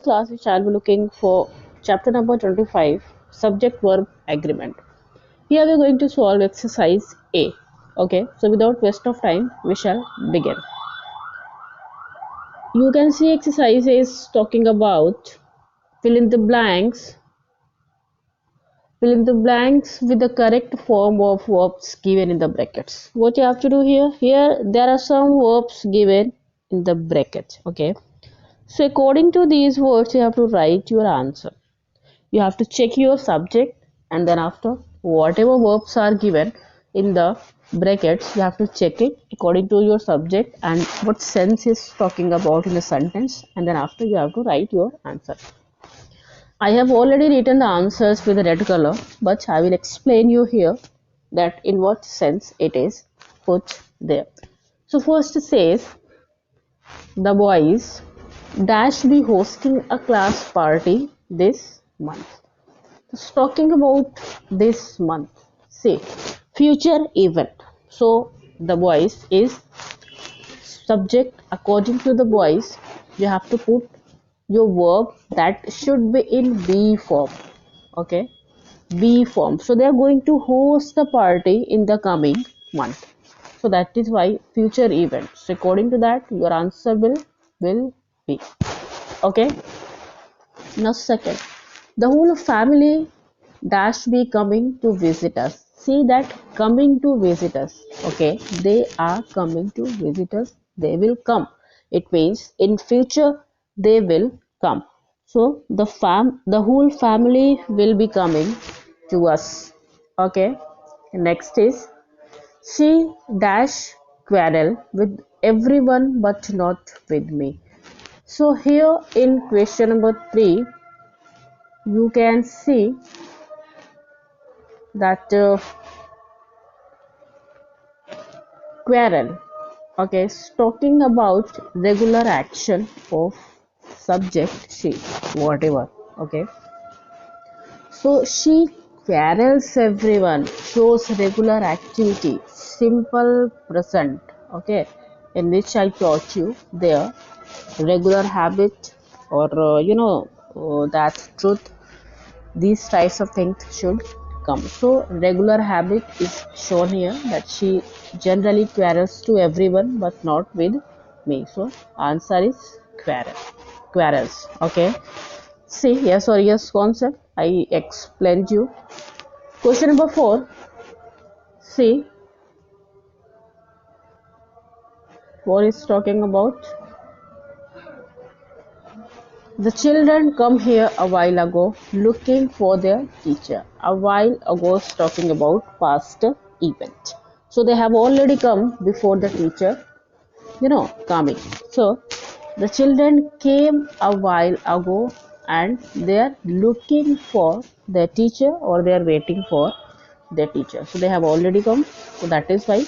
Class we shall be looking for chapter number 25, subject verb agreement. Here we are going to solve exercise A. Okay, so without waste of time, we shall begin. You can see exercise A is talking about fill in the blanks, fill in the blanks with the correct form of verbs given in the brackets. What you have to do here? Here there are some verbs given in the brackets. Okay, so according to these words, you have to write your answer. You have to check your subject, and then after whatever verbs are given in the brackets, you have to check it according to your subject and what sense is talking about in the sentence, and then after you have to write your answer. I have already written the answers with the red color, but I will explain you here that in what sense it is put there. So first it says the boys dash be hosting a class party this month. It's talking about this month. See, future event. So the voice is subject. According to the voice, you have to put your verb that should be in be form. Okay, be form. So they are going to host the party in the coming month. So that is why future event. So according to that, your answer will be okay. Now second, the whole family dash be coming to visit us. See that coming to visit us. Okay, they are coming to visit us. They will come. It means in future they will come. So the whole family will be coming to us. Okay. Next is she dash quarrel with everyone but not with me. So here in question number 3 you can see that quarrel, okay, is talking about regular action of subject she, whatever. Okay, so she quarrels everyone shows regular activity, simple present. Okay, in which I taught you there regular habit or that's truth. These types of things should come. So regular habit is shown here that she generally quarrels to everyone but not with me. So answer is quarrels. Okay, see, yes or yes concept I explained you. Question number 4, see, what is talking about the children come here a while ago looking for their teacher. A while ago is talking about past event. So they have already come before the teacher, coming. So the children came a while ago and they are looking for their teacher or they are waiting for their teacher. So they have already come. So that is why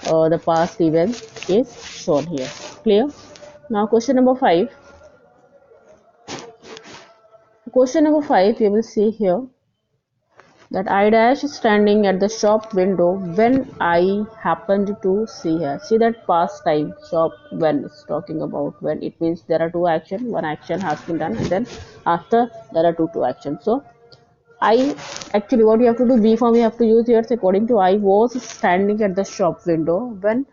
the past event is shown here. Clear? Now question number 5. Question number 5, you will see here that I dash is standing at the shop window when I happened to see her. See that past time shop when it's talking about when it means there are two actions. One action has been done and then after there are two actions. So I actually what you have to do B form you have to use here according to I was standing at the shop window when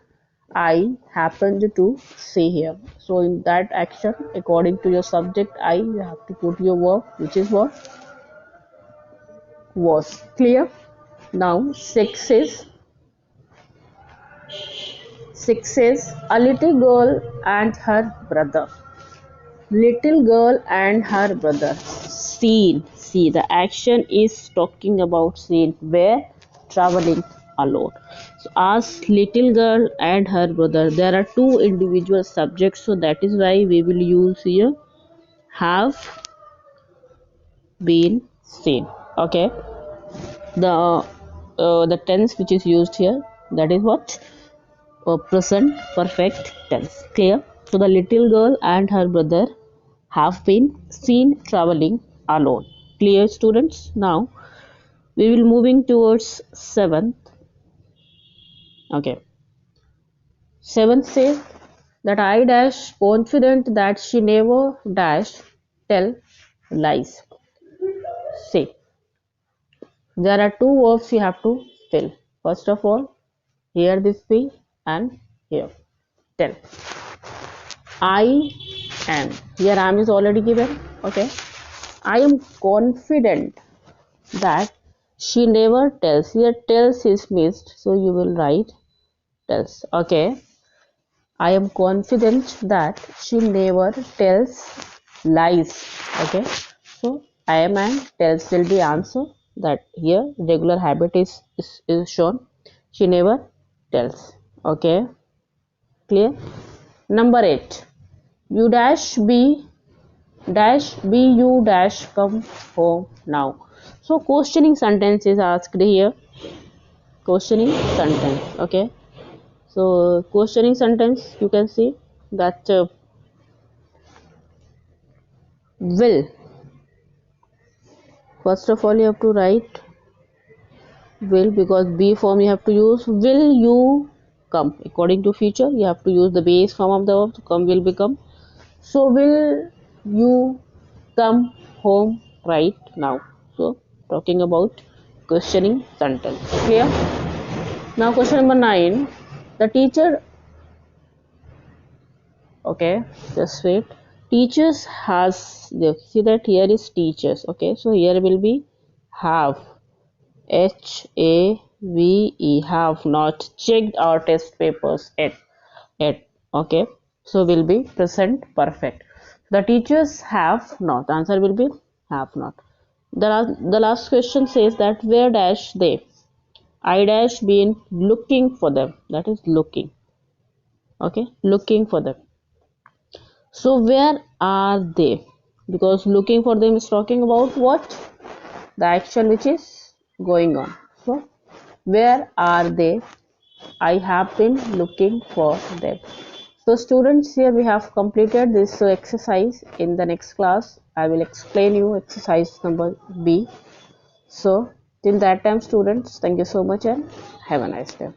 I happened to see here. So in that action according to your subject I you have to put your verb which is what was. Clear? Now six is a little girl and her brother. Little girl and her brother. Scene. See, the action is talking about scene where traveling alone. So as little girl and her brother, there are two individual subjects, so that is why we will use here have been seen. Okay, the tense which is used here, that is what present perfect tense. Clear? So the little girl and her brother have been seen traveling alone. Clear, students? Now we will moving towards seventh. Okay. Seventh says that I dash confident that she never dash tell lies. See, there are two verbs you have to fill. First of all, here this be and here tell. I am. Here I am is already given. Okay. I am confident that she never tells. Here tells is missed, so you will write tells. Okay. I am confident that she never tells lies. Okay. So I am and tells will be answer. That here regular habit is shown. She never tells. Okay. Clear? Number 8. You dash be you dash come home now. So questioning sentence is asked here. Questioning sentence. Okay. So questioning sentence, you can see that will. First of all, you have to write will, because be form you have to use. Will you come? According to future, you have to use the base form of the verb. Come will become. So will you come home right now? So talking about questioning sentence. Clear? Now question number 9. The teacher. Okay, just wait. Teachers has, see that here is teachers. Okay, so here will be have, HAVE, have not checked our test papers yet. Okay, so will be present perfect. The teachers have not, answer will be have not. The last question says that where dash they, I dash been looking for them, that is looking. Okay, looking for them. So where are they? Because looking for them is talking about what? The action which is going on. So where are they? I have been looking for them. So students, here we have completed this exercise. In the next class I will explain you exercise number B. So till that time students, thank you so much and have a nice day.